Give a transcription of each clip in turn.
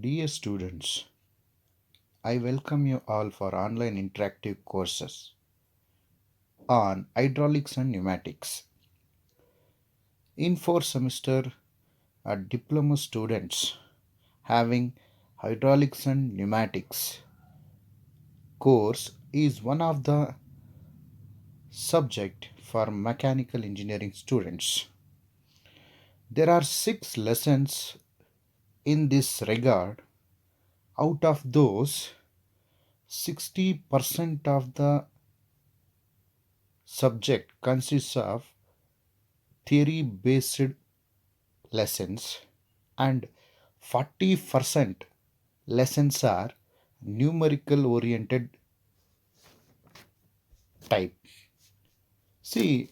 Dear students, I welcome you all for online interactive courses on hydraulics and pneumatics. In fourth semester, diploma students having hydraulics and pneumatics course is one of the subject for mechanical engineering students. There are 6 lessons in this regard. Out of those, 60% of the subject consists of theory based lessons and 40% lessons are numerical oriented type. See,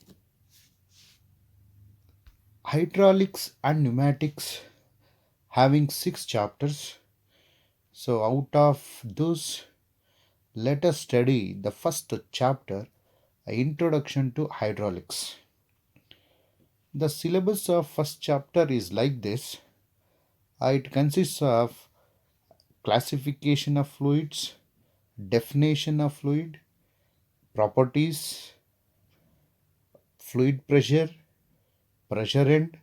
hydraulics and pneumatics having 6 chapters. So out of those, let us study the first chapter, Introduction to Hydraulics. The syllabus of first chapter is like this. It consists of classification of fluids, definition of fluid, properties, fluid pressure, pressure end,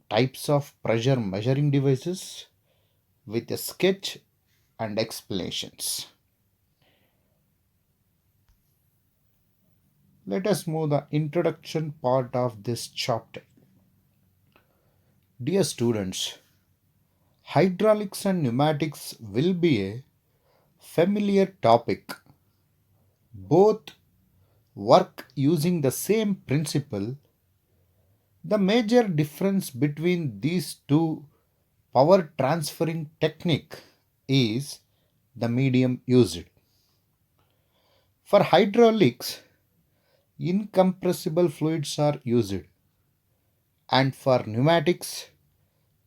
types of pressure measuring devices with a sketch and explanations. Let us move the introduction part of this chapter. Dear students, hydraulics and pneumatics will be a familiar topic. Both work using the same principle. The major difference between these two power transferring technique is the medium used. For hydraulics, incompressible fluids are used, and for pneumatics,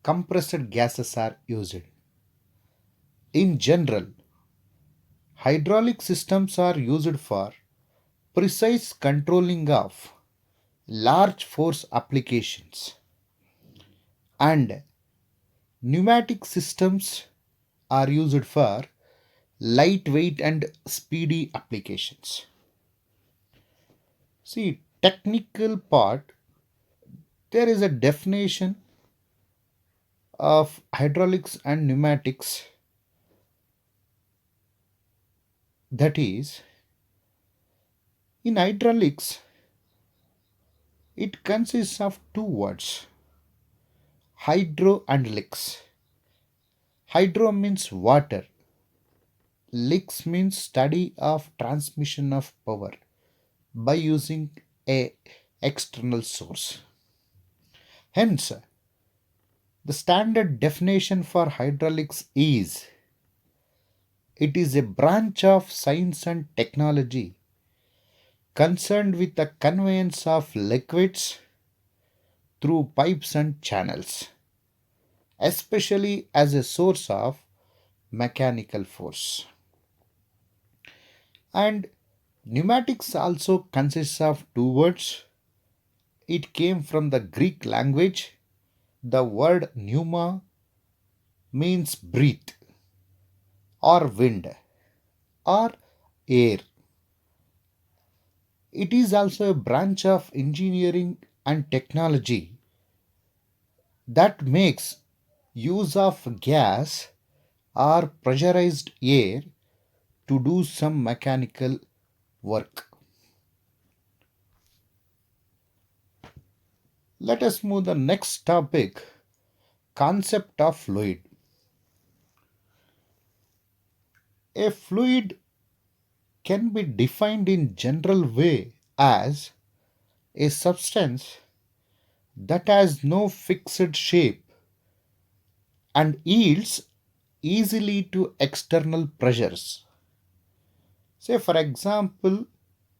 compressed gases are used. In general, hydraulic systems are used for precise controlling of large force applications, and pneumatic systems are used for lightweight and speedy applications. See, technical part, there is a definition of hydraulics and pneumatics, that is, in hydraulics it consists of two words, hydro and licks. Hydro means water, licks means study of transmission of power by using a external source. Hence, the standard definition for hydraulics is it is a branch of science and technology concerned with the conveyance of liquids through pipes and channels, especially as a source of mechanical force. And pneumatics also consists of two words. It came from the Greek language. The word pneuma means breathe or wind or air. It is also a branch of engineering and technology that makes use of gas or pressurized air to do some mechanical work. Let us move the next topic, concept of fluid. A fluid can be defined in general way as a substance that has no fixed shape and yields easily to external pressures. Say, for example,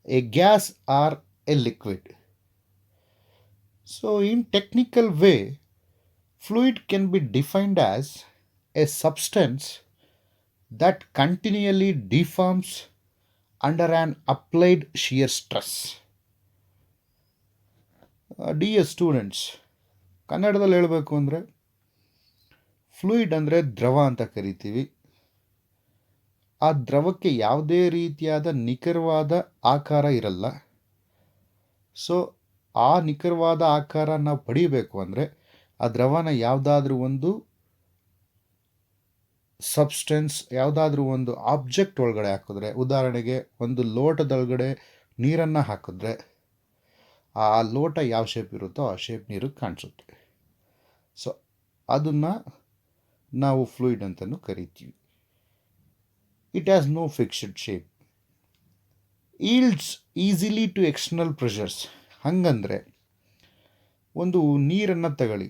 a gas or a liquid. So, in technical way, fluid can be defined as a substance that continually deforms under an applied shear stress. ಡಿ ಎಸ್ students, ಕನ್ನಡದಲ್ಲಿ ಹೇಳಬೇಕು ಅಂದರೆ fluid ಅಂದರೆ ದ್ರವ ಅಂತ ಕರಿತೀವಿ. ಆ ದ್ರವಕ್ಕೆ ಯಾವುದೇ ರೀತಿಯಾದ ನಿಖರವಾದ ಆಕಾರ ಇರಲ್ಲ. ಸೊ ಆ ನಿಖರವಾದ ಆಕಾರ ನಾವು ಪಡಿಬೇಕು ಅಂದರೆ ಆ ದ್ರವನ ಯಾವುದಾದ್ರೂ ಒಂದು ಸಬ್ಸ್ಟೆನ್ಸ್, ಯಾವುದಾದ್ರೂ ಒಂದು ಆಬ್ಜೆಕ್ಟ್ ಒಳಗಡೆ ಹಾಕಿದ್ರೆ, ಉದಾಹರಣೆಗೆ ಒಂದು ಲೋಟದೊಳಗಡೆ ನೀರನ್ನು ಹಾಕಿದ್ರೆ ಆ ಲೋಟ ಯಾವ ಶೇಪ್ ಇರುತ್ತೋ ಆ ಶೇಪ್ ನೀರು ಕಾಣಿಸುತ್ತೆ. ಸೊ ಅದನ್ನು ನಾವು ಫ್ಲೂಯಿಡ್ ಅಂತಲೂ ಕರಿತೀವಿ. It has no fixed shape, yields easily to external pressures. ಹಂಗಂದರೆ ಒಂದು ನೀರನ್ನು ತಗೊಳ್ಳಿ,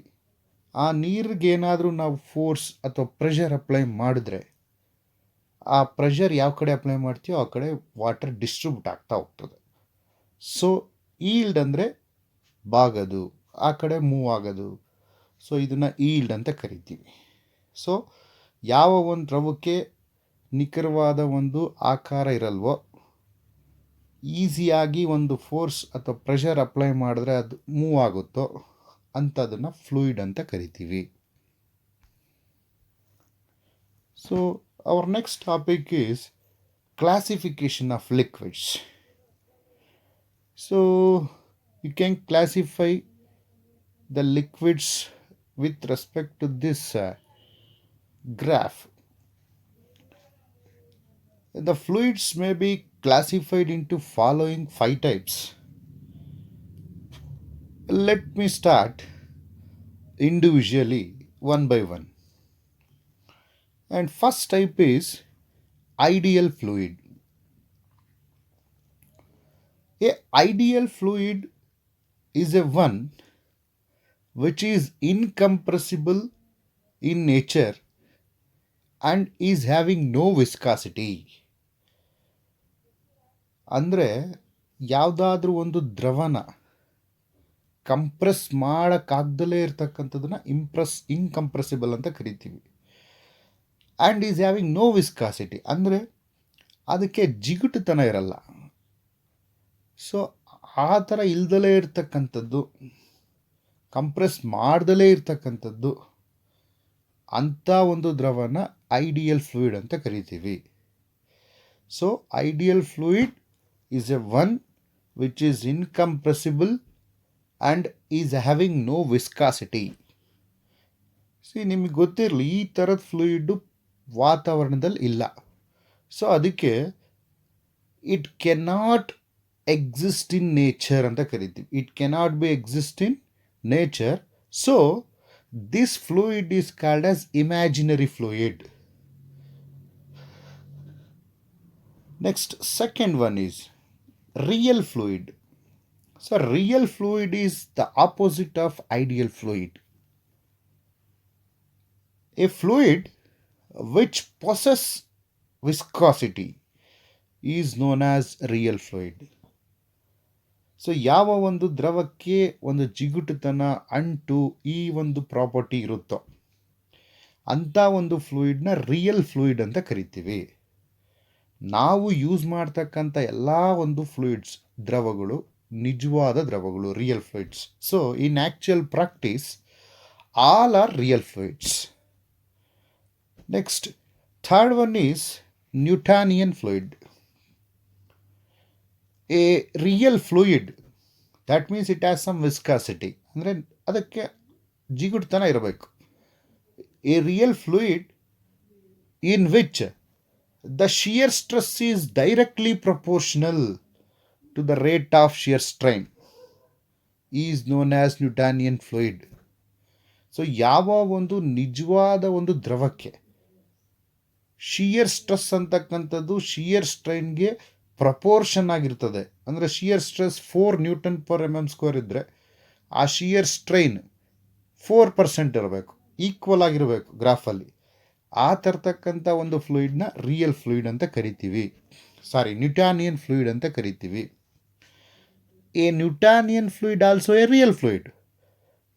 ಆ ನೀರಿಗೇನಾದರೂ ನಾವು ಫೋರ್ಸ್ ಅಥವಾ ಪ್ರೆಷರ್ ಅಪ್ಲೈ ಮಾಡಿದ್ರೆ ಆ ಪ್ರೆಷರ್ ಯಾವ ಕಡೆ ಅಪ್ಲೈ ಮಾಡ್ತೀವೋ ಆ ಕಡೆ ವಾಟರ್ ಡಿಸ್ಟ್ರಿಬ್ಯೂಟ್ ಆಗ್ತಾ ಹೋಗ್ತದೆ. ಸೊ ಈಲ್ಡ್ ಅಂದರೆ ಬಾಗೋದು, ಆ ಕಡೆ ಮೂವ್ ಆಗೋದು. ಸೊ ಇದನ್ನು ಈಲ್ಡ್ ಅಂತ ಕರಿತೀವಿ. ಸೊ ಯಾವ ಒಂದು ದ್ರವಕ್ಕೆ ನಿಖರವಾದ ಒಂದು ಆಕಾರ ಇರಲ್ವೋ, ಈಸಿಯಾಗಿ ಒಂದು ಫೋರ್ಸ್ ಅಥವಾ ಪ್ರೆಷರ್ ಅಪ್ಲೈ ಮಾಡಿದ್ರೆ ಅದು ಮೂವ್ ಆಗುತ್ತೋ ಅಂಥದನ್ನು ಫ್ಲೂಯಿಡ್ ಅಂತ ಕರಿತೀವಿ. So our next topic is classification of liquids. So you can classify the liquids with respect to this graph. The fluids may be classified into following 5 types. Let me start individually one by one. And first type is ideal fluid. A ideal fluid is a one which is incompressible in nature and is having no viscosity. ಅಂದರೆ ಯಾವುದಾದ್ರೂ ಒಂದು ದ್ರವನ compress ಮಾಡೋಕ್ಕಾಗ್ದಲೇ ಇರ್ತಕ್ಕಂಥದ್ದನ್ನು incompressible ಅಂತ ಕರಿತೀವಿ. And is having no viscosity ಅಂದರೆ ಅದಕ್ಕೆ ಜಿಗುಟುತನ ಇರಲ್ಲ. So ಆ ಥರ ಇಲ್ದಲೇ ಇರ್ತಕ್ಕಂಥದ್ದು, ಕಂಪ್ರೆಸ್ ಮಾಡ್ದಲೇ ಇರ್ತಕ್ಕಂಥದ್ದು, ಅಂಥ ಒಂದು ದ್ರವನ ಐಡಿಯಲ್ ಫ್ಲೂಯಿಡ್ ಅಂತ ಕರಿತೀವಿ. So ideal fluid is a one which is incompressible and is having no viscosity. ನಿಮಗೆ ಗೊತ್ತಿರಲಿ, ಈ ಥರದ ಫ್ಲೂಯಿಡ್ಡು ವಾತಾವರಣದಲ್ಲಿ ಇಲ್ಲ. ಸೊ ಅದಕ್ಕೆ it cannot exist in nature ಅಂತ ಕರಿತೀವಿ. It cannot be exist in nature. So this fluid is called as imaginary fluid. Next second one is real fluid. So real fluid is the opposite of ideal fluid. A fluid which possesses viscosity is known as real fluid. So ಯಾವ ಒಂದು ದ್ರವಕ್ಕೆ ಒಂದು ಜಿಗುಟುತನ, ಅಂಟು, ಈ ಒಂದು property ಇರುತ್ತೋ ಅಂಥ ಒಂದು ಫ್ಲೂಯಿಡ್ನ real fluid ಅಂತ ಕರಿತೀವಿ. ನಾವು ಯೂಸ್ ಮಾಡ್ತಕ್ಕಂಥ ಎಲ್ಲ ಒಂದು ಫ್ಲೂಯಿಡ್ಸ್, ದ್ರವಗಳು ನಿಜವಾದ ದ್ರವಗಳು, real fluids. So in actual practice all are real fluids. Next, third one is Newtonian fluid. A real fluid, that means it has some viscosity. ಅಂದರೆ ಅದಕ್ಕೆ ಜಿಗುಟುತನ ಇರಬೇಕು. A real fluid in which the shear stress is directly proportional to the rate of shear strain is known as Newtonian fluid. So ಯಾವ ಒಂದು ನಿಜವಾದ ಒಂದು ದ್ರವಕ್ಕೆ shear stress ಅಂತಕ್ಕಂಥದ್ದು shear ಸ್ಟ್ರೈನ್ಗೆ proportion ಆಗಿರ್ತದೆ. ಅಂದರೆ shear stress 4 Newton per mm² ಇದ್ದರೆ ಆ shear strain 4% ಇರಬೇಕು, ಈಕ್ವಲ್ ಆಗಿರಬೇಕು ಗ್ರಾಫಲ್ಲಿ. ಆ ತರ್ತಕ್ಕಂಥ ಒಂದು ಫ್ಲೂಯಿಡ್ನ ರಿಯಲ್ ಫ್ಲೂಯಿಡ್ ಅಂತ ಕರಿತೀವಿ. ನ್ಯೂಟಾನಿಯನ್ ಫ್ಲೂಯಿಡ್ ಅಂತ ಕರಿತೀವಿ. A Newtonian fluid also a real fluid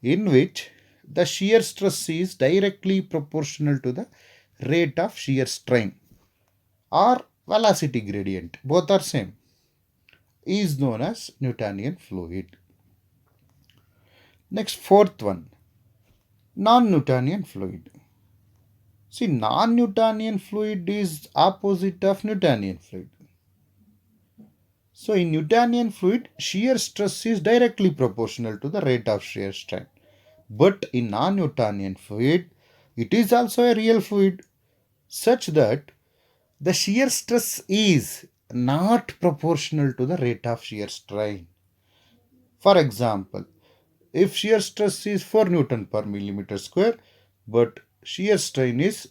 in which the shear stress is directly proportional to the rate of shear strain or velocity gradient, both are same, is known as Newtonian fluid. Next, fourth one, non-Newtonian fluid. See, non-Newtonian fluid is opposite of Newtonian fluid. So in Newtonian fluid, shear stress is directly proportional to the rate of shear strain. But in non-Newtonian fluid, it is also a real fluid such that the shear stress is not proportional to the rate of shear strain. For example, if shear stress is 4 Newton per millimeter square, but shear strain is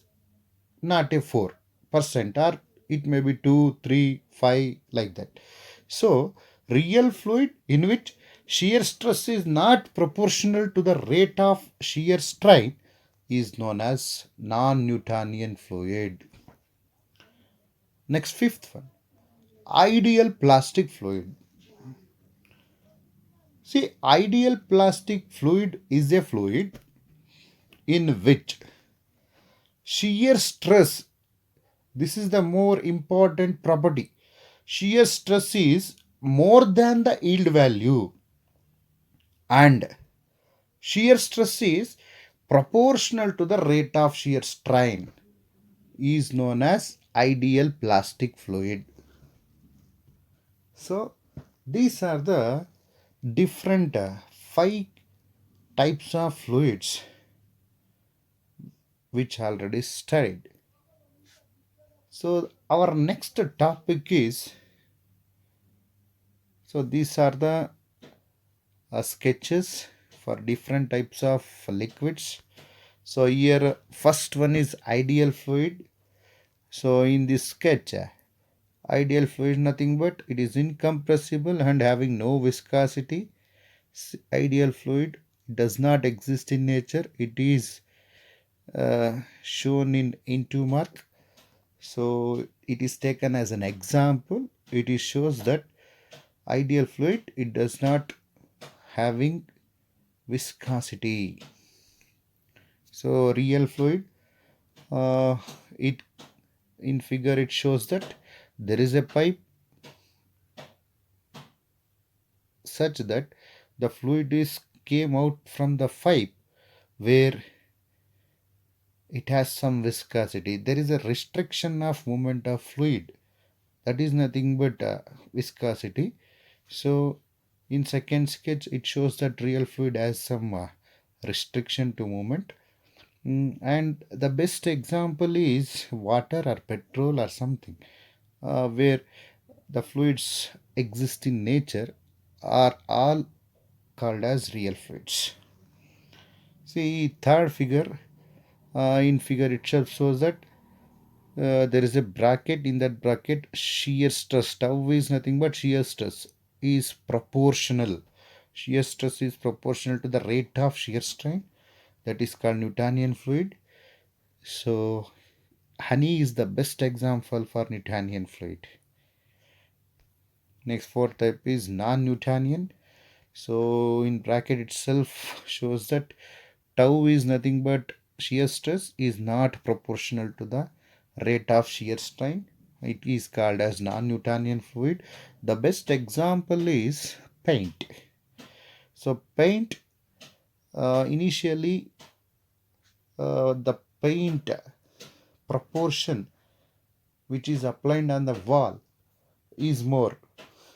not a 4%, or it may be 2, 3, 5, like that. So, real fluid in which shear stress is not proportional to the rate of shear strain is known as non-Newtonian fluid. Next, fifth one, ideal plastic fluid. See, ideal plastic fluid is a fluid in which shear stress, this is the more important property, shear stress is more than the yield value, and shear stress is proportional to the rate of shear strain, is known as ideal plastic fluid. So these are the different five types of fluids which already studied. So our next topic is, so these are the sketches for different types of liquids. So here first one is ideal fluid. So in this sketch, ideal fluid is nothing but it is incompressible and having no viscosity. Ideal fluid does not exist in nature. It is shown in into mark. So it is taken as an example. It is shows that ideal fluid, it does not having viscosity. So real fluid, it in figure it shows that there is a pipe such that the fluid is came out from the pipe where it has some viscosity. There is a restriction of movement of fluid, that is nothing but viscosity. So in second sketch it shows that real fluid has some restriction to movement. And the best example is water or petrol or something, where the fluids exist in nature are all called as real fluids. See third figure, in figure itself shows that there is a bracket. In that bracket, shear stress tau is nothing but shear stress is proportional. Shear stress is proportional to the rate of shear strain, that is called Newtonian fluid. So honey is the best example for Newtonian fluid. Next fourth type is non-Newtonian. So in bracket itself shows that tau is nothing but shear stress is not proportional to the rate of shear strain. It is called as non-Newtonian fluid. The best example is paint. So paint, initially the paint proportion which is applied on the wall is more.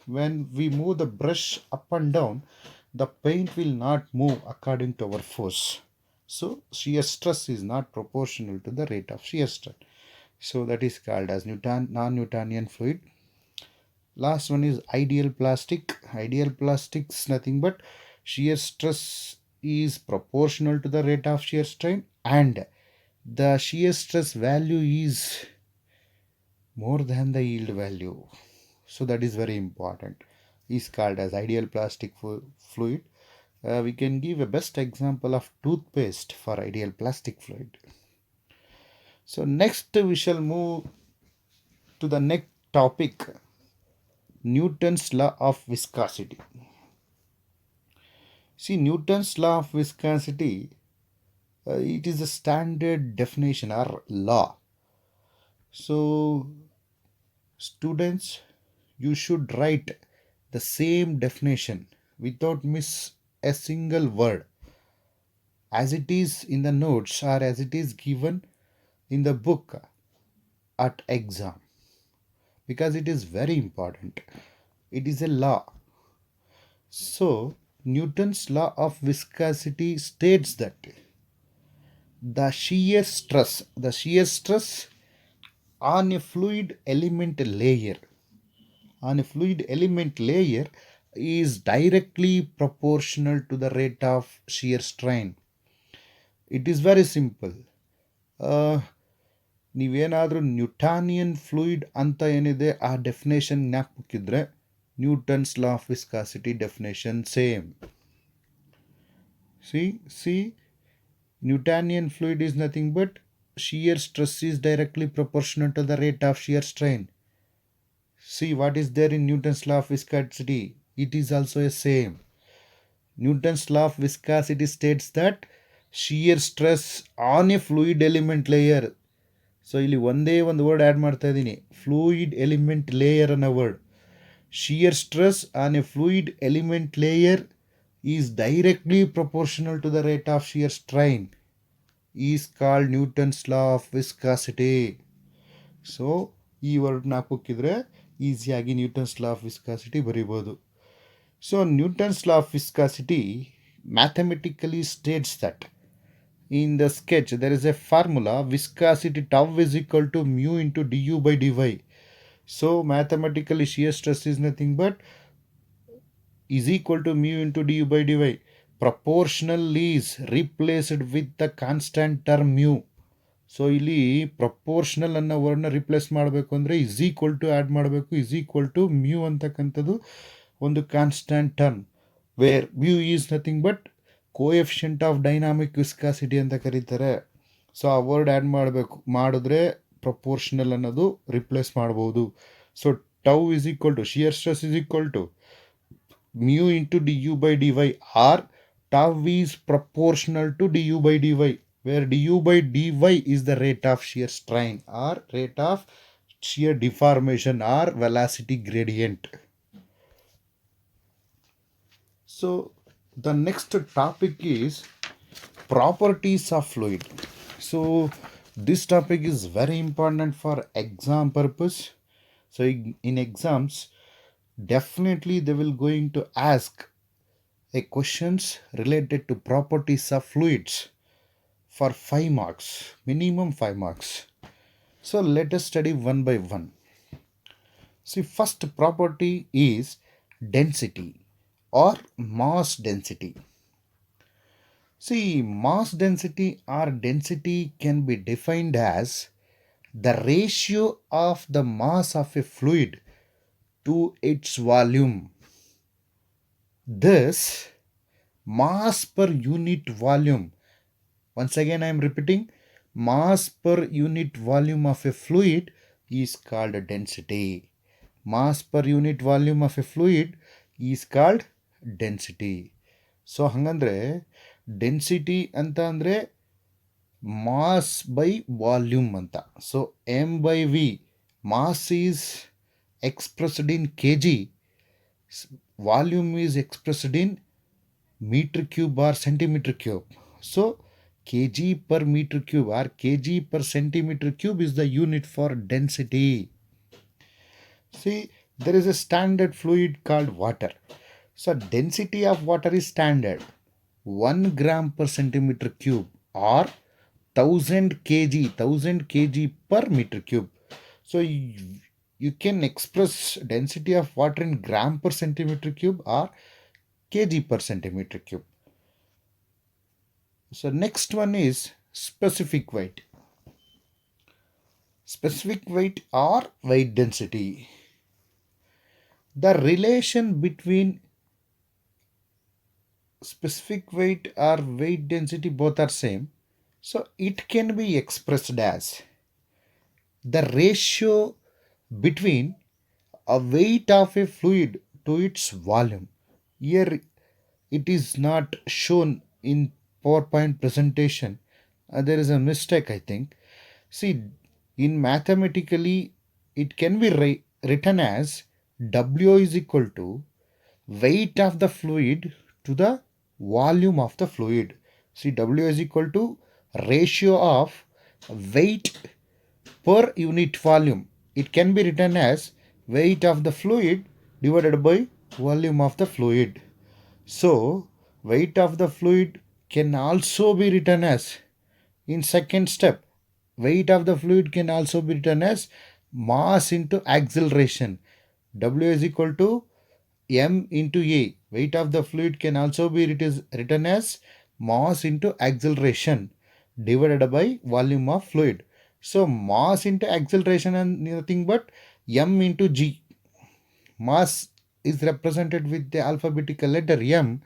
When we move the brush up and down, the paint will not move according to our force. So shear stress is not proportional to the rate of shear strain. So that is called as non-Newtonian fluid. Last one is ideal plastic. Ideal plastics nothing but shear stress is proportional to the rate of shear strain, and the shear stress value is more than the yield value. So that is very important. Is called as ideal plastic fluid. We can give a best example of toothpaste for ideal plastic fluid. So next we shall move to the next topic, Newton's law of viscosity. See, Newton's law of viscosity, it is a standard definition or law. So students, you should write the same definition without miss a single word, as it is in the notes or as it is given in the book at exam because it is very important. It is a law. So, Newton's law of viscosity states that the shear stress on a fluid element layer is directly proportional to the rate of shear strain. It is very simple. ನೀವೇನಾದರೂ ನ್ಯೂಟಾನಿಯನ್ fluid ಅಂತ ಏನಿದೆ ಆ definition ಜ್ಞಾಪಕಿದ್ರೆ Newton's law of viscosity definition same. See Newtonian fluid is nothing but shear stress is directly proportional to the rate of shear strain. See what is there in Newton's law of viscosity. It is also a same. Newton's law of viscosity states that shear stress on a fluid element layer. So ಇಲ್ಲಿ ಒಂದೇ ಒಂದು word add ಮಾಡ್ತಾ ಇದ್ದೀನಿ, fluid element layer ಅನ್ನೋ word. Shear stress on a fluid element layer is directly proportional to the rate of shear strain is called Newton's law of viscosity. So ಈ ವರ್ಡ್ನ ಹಾಕಿದ್ರೆ ಈಸಿಯಾಗಿ ನ್ಯೂಟನ್ಸ್ ಲಾ ಆಫ್ ವಿಸ್ಕಾಸಿಟಿ ಬರೀಬೋದು. So Newton's law of viscosity mathematically states that in the sketch there is a formula viscosity tau is equal to mu into du by dy. So mathematically shear stress is nothing but is equal to mu into du by dy. Proportional is replaced with the constant term mu. So ಇಲ್ಲಿ proportional ಅನ್ನೋ ವರ್ಡ್ನ replace ಮಾಡಬೇಕು ಅಂದರೆ is equal to add ಮಾಡಬೇಕು. Is equal to mu ಅಂತಕ್ಕಂಥದ್ದು ಒಂದು constant term where mu is nothing but coefficient of dynamic viscosity ಅಂತ ಕರೀತಾರೆ. ಸೊ ಆ ವರ್ಡ್ ಆ್ಯಡ್ ಮಾಡಿದ್ರೆ ಪ್ರಪೋರ್ಷನಲ್ ಅನ್ನೋದು ರಿಪ್ಲೇಸ್ ಮಾಡ್ಬೋದು. So tau is equal to shear stress is equal to mu into D U by D Y or tau is proportional to D U by D Y where D U by D Y is the rate of shear strain or rate of shear deformation or velocity gradient. So the next topic is properties of fluid. So this topic is very important for exam purpose. So in exams definitely they will going to ask a questions related to properties of fluids for 5 marks, minimum 5 marks. So let us study one by one. See, first property is density or mass density. See, mass density or density can be defined as the ratio of the mass of a fluid to its volume. This mass per unit volume, once again I am repeating, mass per unit volume of a fluid is called density. Mass per unit volume of a fluid is called density. So ಹಾಗಂದರೆ density ಅಂತ ಅಂದರೆ mass by volume ಅಂತ. So M by V mass is expressed in K G, volume is expressed in metre cube or centimetre cube. So kg per meter cube or kg per centimeter cube is the unit for density. See, there is a standard fluid called water. So density of water is standard 1 gram per centimeter cube or 1000 kg per meter cube. So you can express density of water in gram per centimeter cube or kg per centimeter cube. So next one is specific weight. Specific weight or weight density. The relation between specific weight or weight density both are same. So it can be expressed as the ratio between a weight of a fluid to its volume. Here it is not shown in PowerPoint presentation. There is a mistake, I think. See, in mathematically it can be written as W is equal to weight of the fluid to the volume of the fluid. See, W is equal to ratio of weight per unit volume. It can be written as weight of the fluid divided by volume of the fluid. So, weight of the fluid can also be written as, in second step, weight of the fluid can also be written as mass into acceleration. W is equal to m into a. Weight of the fluid can also be written as mass into acceleration divided by volume of fluid. So mass into acceleration and nothing but m into g. Mass is represented with the alphabetical letter m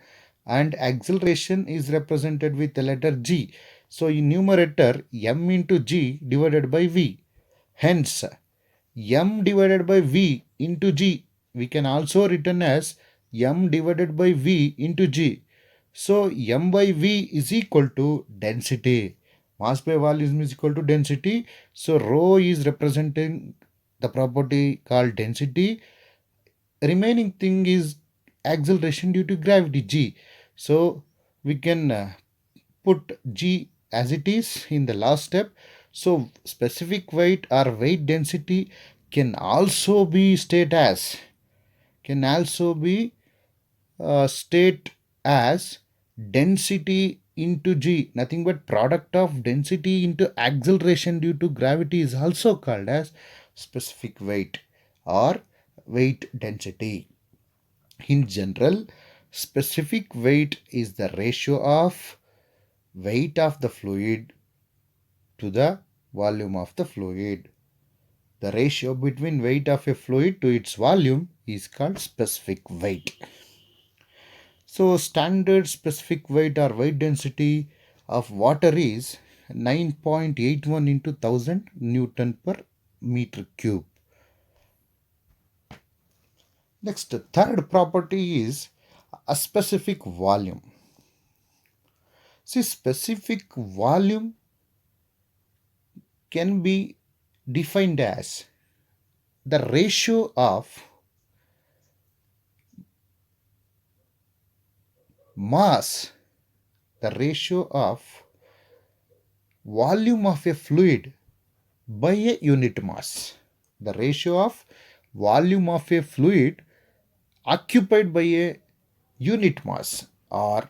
and acceleration is represented with the letter g. So in numerator m into g divided by v. Hence m divided by v into g we can also written as m divided by v into g. So m by v is equal to density. Mass by volume is equal to density. So rho is representing the property called density. Remaining thing is acceleration due to gravity g. So we can put g as it is in the last step. So specific weight or weight density can also be state as density into g. Nothing but product of density into acceleration due to gravity is also called as specific weight or weight density. In general, specific weight is the ratio of weight of the fluid to the volume of the fluid. The ratio between weight of a fluid to its volume is called specific weight. So standard specific weight or weight density of water is 9.81 into 1000 Newton per meter cube. Next, third property is a specific volume. See, specific volume can be defined as the ratio of mass, the ratio of volume of a fluid by a unit mass. The ratio of volume of a fluid occupied by a unit mass or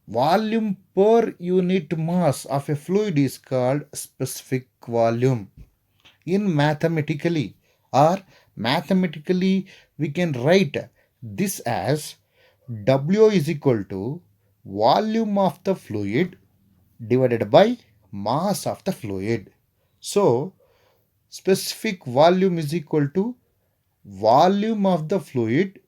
volume per unit mass of a fluid is called specific volume. In mathematically we can write this as W is equal to volume of the fluid divided by mass of the fluid. So specific volume is equal to volume of the fluid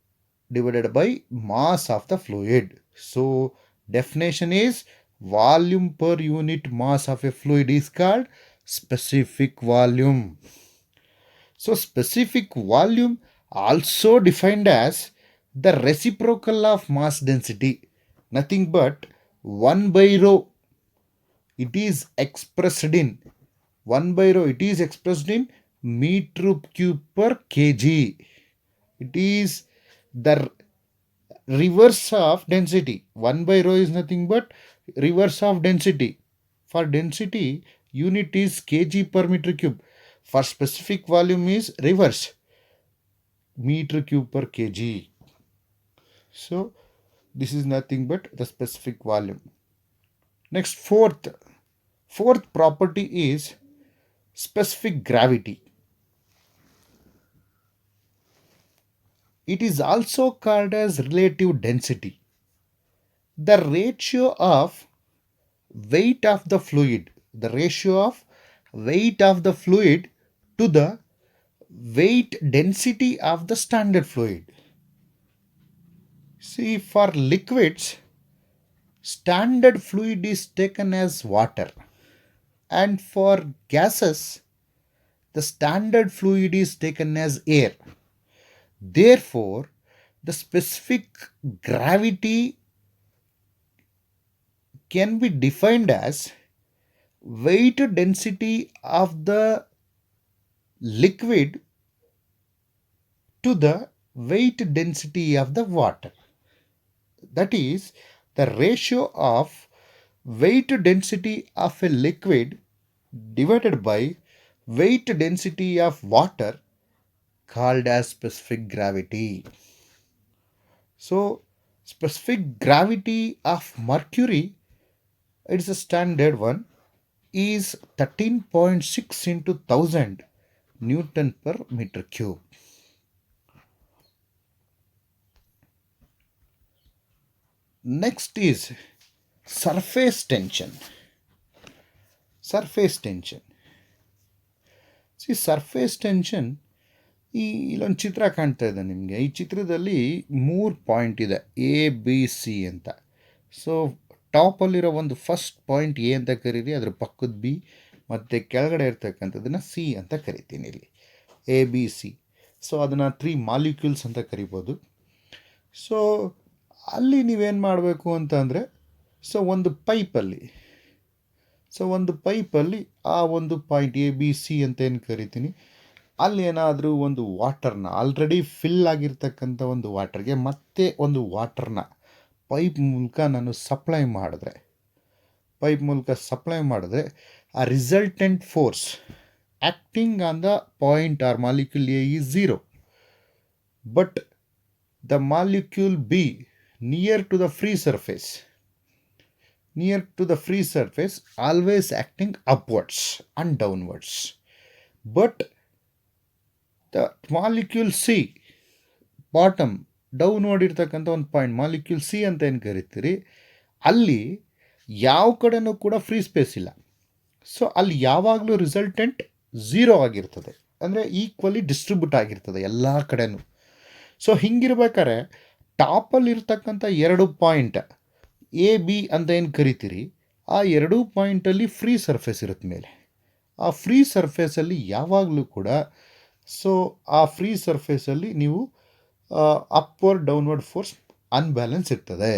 divided by mass of the fluid. So definition is volume per unit mass of a fluid is called specific volume. So specific volume also defined as the reciprocal of mass density, nothing but 1 by rho. It is expressed in 1 by rho. It is expressed in meter cube per kg. It is the reverse of density. 1 by rho is nothing but reverse of density. For density, unit is kg per meter cube. For specific volume is reverse, meter cube per kg. So this is nothing but the specific volume. Next, fourth property is specific gravity. It is also called as relative density. The ratio of weight of the fluid, the ratio of weight of the fluid to the weight density of the standard fluid. See, for liquids, standard fluid is taken as water, and for gases, the standard fluid is taken as air. Therefore, the specific gravity can be defined as weight density of the liquid to the weight density of the water. That is the ratio of weight density of a liquid divided by weight density of water called as specific gravity. So specific gravity of mercury, it's a standard one, is 13.6 into 1000 Newton per meter cube. Next is surface tension. Surface tension. See, surface tension, ಇಲ್ಲೊಂದು ಚಿತ್ರ ಕಾಣ್ತಾ ಇದೆ ನಿಮಗೆ. ಈ ಚಿತ್ರದಲ್ಲಿ 3 point ಇದೆ, A B C ಅಂತ. So ಟಾಪಲ್ಲಿರೋ ಒಂದು first point A ಅಂತ ಕರೀರಿ, ಅದ್ರ ಪಕ್ಕದ ಬಿ, ಮತ್ತು ಕೆಳಗಡೆ ಇರ್ತಕ್ಕಂಥದ್ದನ್ನು ಸಿ ಅಂತ ಕರಿತೀನಿ ಇಲ್ಲಿ, ಎ ಬಿ ಸಿ. ಸೊ ಅದನ್ನು 3 ಮಾಲಿಕ್ಯೂಲ್ಸ್ ಅಂತ ಕರಿಬೋದು. ಸೊ ಅಲ್ಲಿ ನೀವೇನು ಮಾಡಬೇಕು ಅಂತ ಅಂದರೆ, ಒಂದು ಪೈಪಲ್ಲಿ ಆ ಒಂದು ಪಾಯಿಂಟ್ ಎ ಬಿ ಸಿ ಅಂತ ಏನು ಕರಿತೀನಿ, ಅಲ್ಲಿ ಏನಾದರೂ ಒಂದು ವಾಟರ್ನ, ಆಲ್ರೆಡಿ ಫಿಲ್ ಆಗಿರ್ತಕ್ಕಂಥ ಒಂದು ವಾಟರ್ಗೆ ಮತ್ತೆ ಒಂದು ವಾಟರ್ನ ಪೈಪ್ ಮೂಲಕ ನಾನು ಸಪ್ಲೈ ಮಾಡಿದ್ರೆ, ಆ resultant force acting on the point or molecule A is 0, but the molecule B near to the free surface always acting upwards and downwards. But the molecule C bottom downward ಇರ್ತಕ್ಕಂಥ ಒಂದು point molecule C ಅಂತ ಏನು ಕರಿತೀರಿ, ಅಲ್ಲಿ ಯಾವ ಕಡೆನೂ ಕೂಡ free space ಇಲ್ಲ. So ಅಲ್ಲಿ ಯಾವಾಗಲೂ ರಿಸಲ್ಟೆಂಟ್ 0 ಆಗಿರ್ತದೆ, ಅಂದರೆ ಈಕ್ವಲಿ ಡಿಸ್ಟ್ರಿಬ್ಯೂಟ್ ಆಗಿರ್ತದೆ ಎಲ್ಲ ಕಡೆನೂ. ಸೊ ಹಿಂಗಿರ್ಬೇಕಾದ್ರೆ ಟಾಪಲ್ಲಿರ್ತಕ್ಕಂಥ 2 ಪಾಯಿಂಟ್ ಎ ಬಿ ಅಂತ ಏನು ಕರಿತೀರಿ, ಆ 2 ಪಾಯಿಂಟಲ್ಲಿ ಫ್ರೀ ಸರ್ಫೇಸ್ ಇರುತ್ತೆ ಮೇಲೆ. ಆ ಫ್ರೀ ಸರ್ಫೇಸಲ್ಲಿ ಯಾವಾಗಲೂ ಕೂಡ, ಸೊ ಆ ಫ್ರೀ ಸರ್ಫೇಸಲ್ಲಿ ನೀವು ಅಪ್ವರ್ಡ್ ಡೌನ್ವರ್ಡ್ ಫೋರ್ಸ್ ಅನ್ಬ್ಯಾಲೆನ್ಸ್ ಇರ್ತದೆ.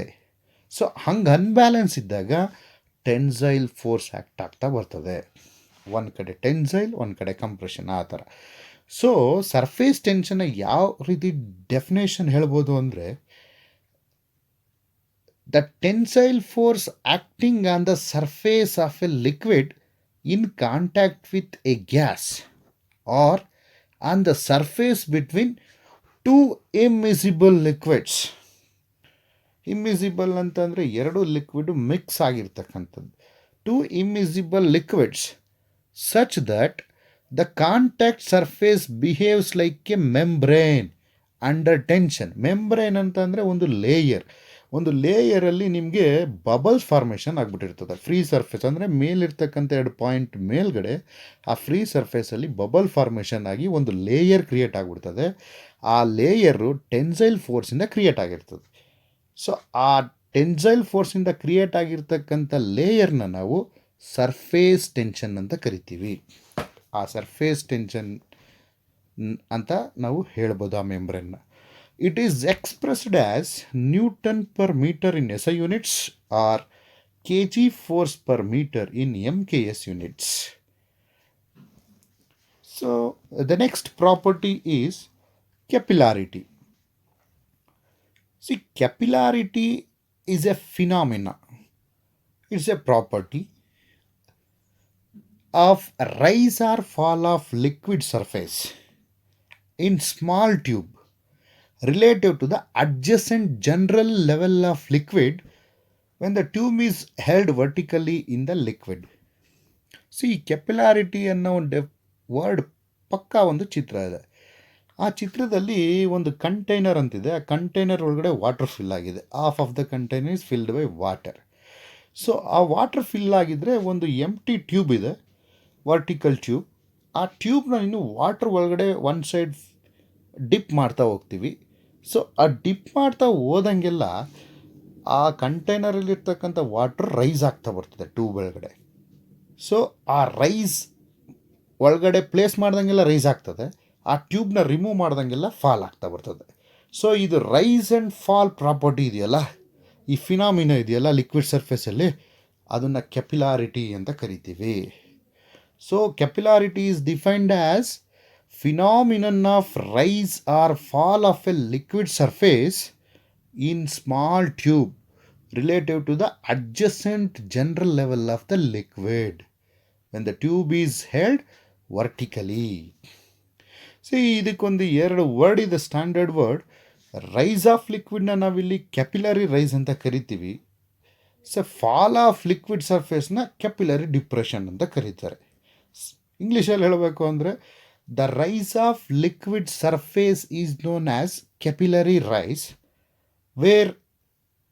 ಸೊ ಹಂಗೆ ಅನ್ಬ್ಯಾಲೆನ್ಸ್ ಇದ್ದಾಗ ಟೆನ್ಸೈಲ್ ಫೋರ್ಸ್ ಆ್ಯಕ್ಟ್ ಆಗ್ತಾ ಬರ್ತದೆ. ಒಂದು ಕಡೆ ಟೆನ್ಸೈಲ್, ಒಂದು ಕಡೆ ಕಂಪ್ರೆಷನ್, ಆ ಥರ. ಸೊ ಸರ್ಫೇಸ್ ಟೆನ್ಷನ್ನ ಯಾವ ರೀತಿ ಡೆಫಿನೇಷನ್ ಹೇಳ್ಬೋದು ಅಂದರೆ, the tensile force acting on the surface of a liquid in contact with a gas or on the surface between two immiscible liquids. ಇಮ್ಮಿಸಿಬಲ್ ಅಂತಂದರೆ 2 ಲಿಕ್ವಿಡ್ ಮಿಕ್ಸ್ ಆಗಿರ್ತಕ್ಕಂಥದ್ದು. 2 immiscible liquids such that the contact surface behaves like a membrane under tension. Membrane ಅಂತಂದರೆ ಒಂದು ಲೇಯರಲ್ಲಿ ನಿಮಗೆ bubbles formation ಆಗಿಬಿಟ್ಟಿರ್ತದೆ. Free surface ಅಂದರೆ ಮೇಲಿರ್ತಕ್ಕಂಥ 2 point ಮೇಲ್ಗಡೆ ಆ free ಸರ್ಫೇಸಲ್ಲಿ bubble formation ಆಗಿ ಒಂದು ಲೇಯರ್ ಕ್ರಿಯೇಟ್ ಆಗಿಬಿಡ್ತದೆ. ಆ ಲೇಯರು ಟೆನ್ಸೈಲ್ ಫೋರ್ಸಿಂದ ಕ್ರಿಯೇಟ್ ಆಗಿರ್ತದೆ. ಸೊ ಆ ಟೆನ್ಸೈಲ್ ಫೋರ್ಸಿಂದ ಕ್ರಿಯೇಟ್ ಆಗಿರ್ತಕ್ಕಂಥ ಲೇಯರ್ನ ನಾವು ಸರ್ಫೇಸ್ ಟೆನ್ಷನ್ ಅಂತ ಕರಿತೀವಿ. ಆ ಸರ್ಫೇಸ್ ಟೆನ್ಷನ್ ಅಂತ ನಾವು ಹೇಳ್ಬೋದು ಆ ಮೆಂಬ್ರೇನ್ನ. It is expressed as Newton per meter in SI units or kg force per meter in MKS units. So the next property is capillarity. See, capillarity is a phenomena. It's a property of rise or fall of liquid surface in small tube relative to the adjacent general level of liquid when the tube is held vertically in the liquid. See, capillarity ಅನ್ನೋ ಒಂದು word ಪಕ್ಕಾ ಒಂದು ಚಿತ್ರ ಇದೆ. ಆ ಚಿತ್ರದಲ್ಲಿ ಒಂದು container ಅಂತಿದೆ. ಆ ಕಂಟೈನರ್ ಒಳಗಡೆ ವಾಟರ್ ಫಿಲ್ ಆಗಿದೆ. Half of the container is filled by water. So ಆ ವಾಟರ್ ಫಿಲ್ ಆಗಿದ್ದರೆ ಒಂದು ಎಂಟಿ ಟ್ಯೂಬ್ ಇದೆ, ವರ್ಟಿಕಲ್ ಟ್ಯೂಬ್. ಆ ಟ್ಯೂಬ್ನ ಇನ್ನು ವಾಟರ್ ಒಳಗಡೆ ಒನ್ ಸೈಡ್ ಡಿಪ್ ಮಾಡ್ತಾ ಹೋಗ್ತೀವಿ. ಸೊ ಆ ಡಿಪ್ ಮಾಡ್ತಾ ಹೋದಂಗೆಲ್ಲ ಆ ಕಂಟೈನರಲ್ಲಿರ್ತಕ್ಕಂಥ ವಾಟರ್ ರೈಸ್ ಆಗ್ತಾ ಬರ್ತದೆ ಟ್ಯೂಬ್ ಒಳಗಡೆ. ಸೊ ಆ ರೈಸ್ ಒಳಗಡೆ ಪ್ಲೇಸ್ ಮಾಡ್ದಂಗೆಲ್ಲ ರೈಸ್ ಆಗ್ತದೆ, ಆ ಟ್ಯೂಬ್ನ ರಿಮೂವ್ ಮಾಡ್ದಂಗೆಲ್ಲ ಫಾಲ್ ಆಗ್ತಾ ಬರ್ತದೆ. ಸೊ ಇದು ರೈಸ್ ಆ್ಯಂಡ್ ಫಾಲ್ ಪ್ರಾಪರ್ಟಿ ಇದೆಯಲ್ಲ, ಈ ಫಿನಾಮಿನ ಇದೆಯಲ್ಲ ಲಿಕ್ವಿಡ್ ಸರ್ಫೇಸಲ್ಲಿ, ಅದನ್ನು ಕೆಪಿಲಾರಿಟಿ ಅಂತ ಕರಿತೀವಿ. So ಕೆಪಿಲಾರಿಟಿ is defined as phenomenon of rise or fall of a liquid surface in small tube relative to the adjacent general level of the liquid when the tube is held vertically. See ಇದಕ್ಕೊಂದು ಎರಡು word ಇದೆ, standard word. Rise of ಲಿಕ್ವಿಡ್ನ ನಾವಿಲ್ಲಿ capillary rise ಅಂತ ಕರಿತೀವಿ. So fall of liquid ಸರ್ಫೇಸ್ನ capillary depression ಅಂತ ಕರೀತಾರೆ. ಇಂಗ್ಲೀಷಲ್ಲಿ ಹೇಳಬೇಕು ಅಂದರೆ the rise of liquid surface is known as capillary rise, where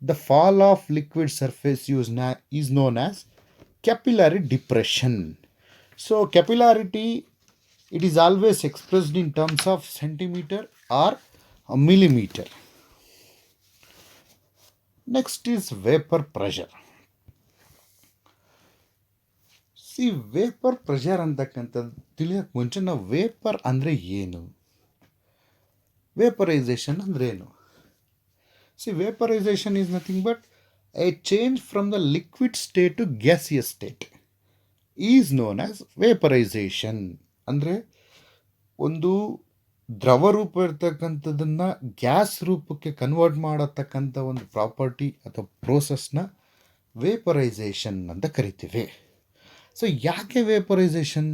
the fall of liquid surface is known as capillary depression. So capillarity, it is always expressed in terms of centimeter or a millimeter. Next is vapor pressure. See, vapor pressure ಅಂತಕ್ಕಂಥದ್ದು ತಿಳಿಯೋಕ್ಕೆ ಮುಂಚೆ ನಾವು vapour ಅಂದರೆ ಏನು, vaporisation ಅಂದರೆ ಏನು. See, vaporization is nothing but a change from the liquid state to gaseous state is known as vaporization. ಅಂದರೆ ಒಂದು ದ್ರವ ರೂಪ ಇರ್ತಕ್ಕಂಥದ್ದನ್ನು ಗ್ಯಾಸ್ ರೂಪಕ್ಕೆ ಕನ್ವರ್ಟ್ ಮಾಡತಕ್ಕಂಥ ಒಂದು ಪ್ರಾಪರ್ಟಿ ಅಥವಾ ಪ್ರೋಸೆಸ್ನ ವೇಪರೈಸೇಷನ್ ಅಂತ ಕರಿತೀವಿ. ಸೊ ಯಾಕೆ ವೇಪರೈಸೇಷನ್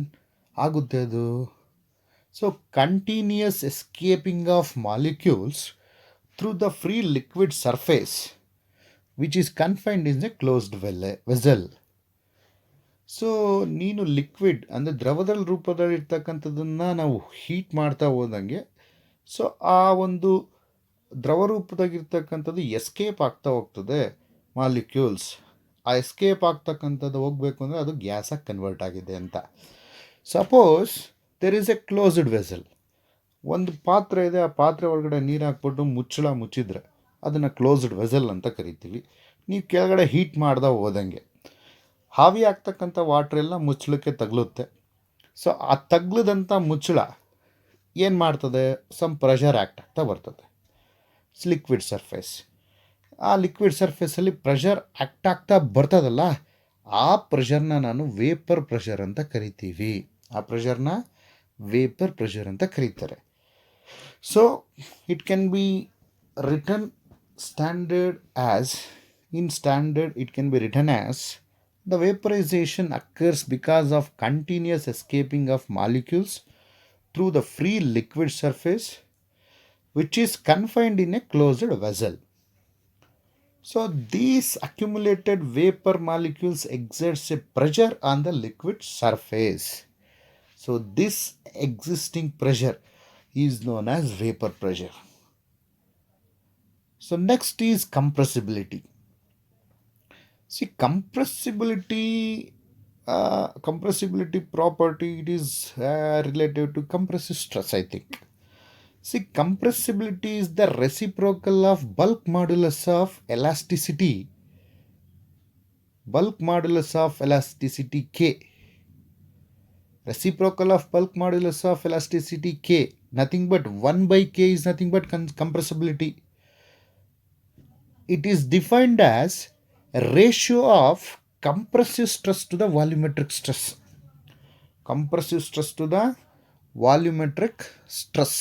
ಆಗುತ್ತೆ ಅದು? So continuous escaping of molecules through the free liquid surface which is confined in a closed vessel. So ನೀನು ಲಿಕ್ವಿಡ್ ಅಂದರೆ ದ್ರವದ ರೂಪದಲ್ಲಿ ಇರ್ತಕ್ಕಂಥದ್ದನ್ನು ನಾವು ಹೀಟ್ ಮಾಡ್ತಾ ಹೋದಂಗೆ, ಸೊ ಆ ಒಂದು ದ್ರವ ರೂಪದಾಗಿರ್ತಕ್ಕಂಥದ್ದು ಎಸ್ಕೇಪ್ ಆಗ್ತಾ ಹೋಗ್ತದೆ ಮಾಲಿಕ್ಯೂಲ್ಸ್. ಆ ಎಸ್ಕೇಪ್ ಆಗ್ತಕ್ಕಂಥದ್ದು ಹೋಗಬೇಕು ಅಂದರೆ ಅದು ಗ್ಯಾಸಾಗಿ ಕನ್ವರ್ಟ್ ಆಗಿದೆ ಅಂತ. Suppose there is A closed vessel. ಒಂದು ಪಾತ್ರೆ ಇದೆ, ಆ ಪಾತ್ರೆ ಒಳಗಡೆ ನೀರು ಹಾಕ್ಬಿಟ್ಟು ಮುಚ್ಚಳ ಮುಚ್ಚಿದ್ರೆ ಅದನ್ನು ಕ್ಲೋಸ್ಡ್ ವೆಸಲ್ ಅಂತ ಕರಿತೀವಿ. ನೀವು ಕೆಳಗಡೆ ಹೀಟ್ ಮಾಡ್ದೆ ಹೋದಂಗೆ ಹಾವಿ ಆಗ್ತಕ್ಕಂಥ ವಾಟ್ರ್ ಎಲ್ಲ ಮುಚ್ಚಳಕ್ಕೆ ತಗಲುತ್ತೆ. ಸೊ ಆ ತಗ್ಲದಂಥ ಮುಚ್ಚಳ ಏನು ಮಾಡ್ತದೆ, ಸಮ್ ಪ್ರೆಷರ್ ಆ್ಯಕ್ಟ್ ಆಗ್ತಾ ಬರ್ತದೆ ಲಿಕ್ವಿಡ್ ಸರ್ಫೇಸ್. ಆ ಲಿಕ್ವಿಡ್ ಸರ್ಫೇಸಲ್ಲಿ ಪ್ರೆಷರ್ ಆ್ಯಕ್ಟ್ ಆಗ್ತಾ ಬರ್ತದಲ್ಲ, ಆ ಪ್ರೆಷರ್ನ ನಾನು ವೇಪರ್ ಪ್ರೆಷರ್ ಅಂತ ಕರಿತೀವಿ. ಆ ಪ್ರೆಷರ್ನ ವೇಪರ್ ಪ್ರೆಷರ್ ಅಂತ ಕರೀತಾರೆ. So it can be written standard as, in standard it can be written as the vaporization occurs because of continuous escaping of molecules through the free liquid surface which is confined in a closed vessel. So these accumulated vapor molecules exerts a pressure on the liquid surface. So this existing pressure is known as vapor pressure. So next is compressibility. See, compressibility property, it is related to compressive stress, I think. See, compressibility is the reciprocal of bulk modulus of elasticity. Bulk modulus of elasticity K. Reciprocal of bulk modulus of elasticity K, nothing but 1 by K is nothing but compressibility. It is defined as a ratio of compressive stress to the volumetric stress. Compressive stress to the volumetric stress.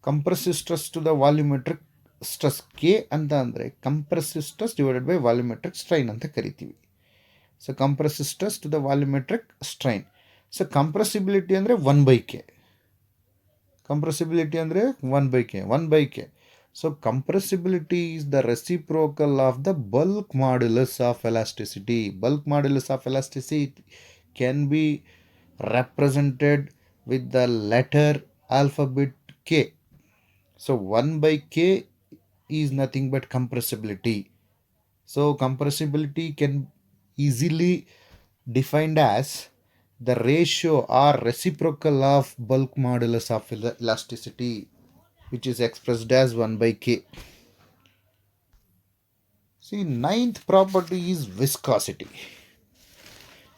Compressive stress to the volumetric stress K ಅಂತ ಅಂದರೆ compressive stress divided by volumetric strain ಅಂತ ಕರಿತೀವಿ. So compressive stress to the volumetric strain. So compressibility ಅಂದರೆ 1 by K. Compressibility ಅಂದರೆ 1 by K. 1 by K. So compressibility is the reciprocal of the bulk modulus of elasticity. Bulk modulus of elasticity can be represented with the letter alphabet K. So 1 by K is nothing but compressibility. So compressibility can easily defined as the ratio or reciprocal of bulk modulus of elasticity, which is expressed as 1 by K. See, ninth property is viscosity.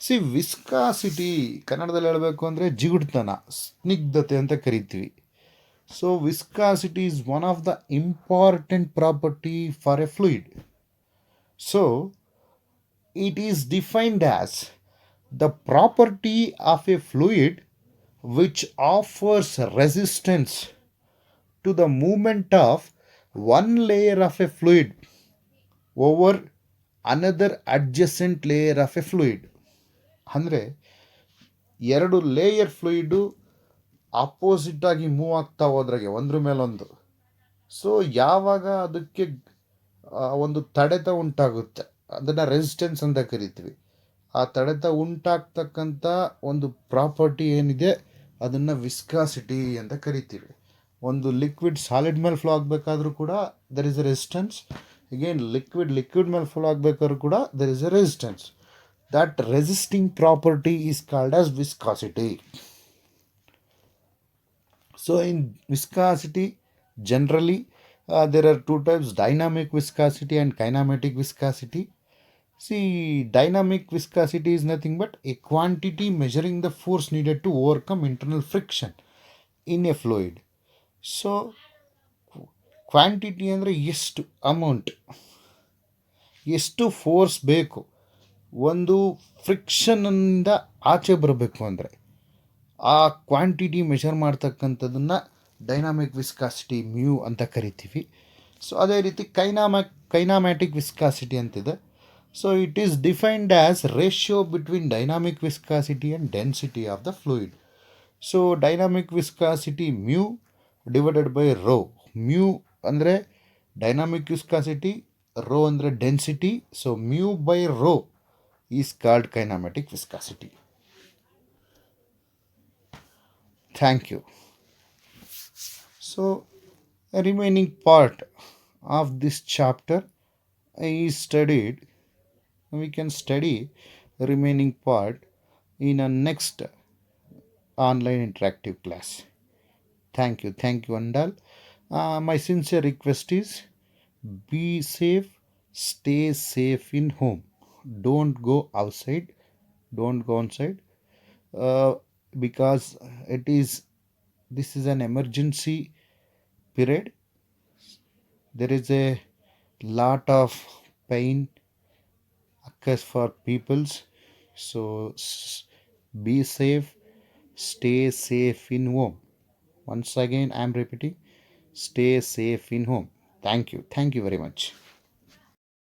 See, viscosity ಕನ್ನಡದಲ್ಲಿ ಹೇಳಬೇಕು ಅಂದರೆ ಜಿಗುಡ್ತನ, ಸ್ನಿಗ್ಧತೆ ಅಂತ ಕರಿತೀವಿ. So viscosity is one of the important property for a fluid. So it is defined as the property of a fluid which offers resistance to the movement of one layer of a fluid over another adjacent layer of a fluid. ಅಂದರೆ ಎರಡು layer fluid opposite ಆಗಿ move ಆಗ್ತಾ ಹೋದ್ರಾಗೆ ಒಂದ್ರ ಮೇಲೊಂದು. So ಯಾವಾಗ ಅದಕ್ಕೆ ಒಂದು ತಡೆತ ಉಂಟಾಗುತ್ತೆ, ಅದನ್ನು ರೆಸಿಸ್ಟೆನ್ಸ್ ಅಂತ ಕರಿತೀವಿ. ಆ ತಡೆತ ಉಂಟಾಗ್ತಕ್ಕಂಥ ಒಂದು ಪ್ರಾಪರ್ಟಿ ಏನಿದೆ ಅದನ್ನು ವಿಸ್ಕಾಸಿಟಿ ಅಂತ ಕರಿತೀವಿ. ಒಂದು ಲಿಕ್ವಿಡ್ ಸಾಲಿಡ್ ಮೇಲೆ ಫ್ಲೋ ಆಗಬೇಕಾದ್ರೂ ಕೂಡ there is a resistance. Again liquid ಮೇಲೆ ಫ್ಲೋ ಆಗಬೇಕಾದ್ರೂ ಕೂಡ there is a resistance. That resisting property is called as viscosity. So in viscosity, generally there are two types: dynamic viscosity and kinematic viscosity. See, dynamic viscosity is nothing but a quantity measuring the force needed to overcome internal friction in a fluid. So quantity ಅಂದರೆ ಎಷ್ಟು amount, ಎಷ್ಟು force ಬೇಕು ಒಂದು ಫ್ರಿಕ್ಷನ್ನಿಂದ ಆಚೆ ಬರಬೇಕು ಅಂದರೆ ಆ quantity measure ಮಾಡ್ತಕ್ಕಂಥದ್ದನ್ನು ಡೈನಾಮಿಕ್ ವಿಸ್ಕಾಸಿಟಿ ಮ್ಯೂ ಅಂತ ಕರಿತೀವಿ. ಸೊ ಅದೇ ರೀತಿ ಕೈನಾಮ್ಯಾಟಿಕ್ ವಿಸ್ಕಾಸಿಟಿ ಅಂತಿದೆ. So it is defined as ratio between dynamic viscosity and density of the fluid. So dynamic viscosity mu divided by rho. Mu ಅಂದರೆ ಡೈನಾಮಿಕ್ ವಿಸ್ಕಾಸಿಟಿ, ರೋ ಅಂದರೆ density. So mu by rho is called kinematic viscosity. Thank you. So, a remaining part of this chapter is studied. We can study the remaining part in a next online interactive class. Thank you. Thank you, Andal. My sincere request is be safe, stay safe in home. Don't go outside, because this is an emergency period. There is a lot of pain occurs for peoples. So be safe, stay safe in home. Once again I am repeating, stay safe in home. Thank you very much.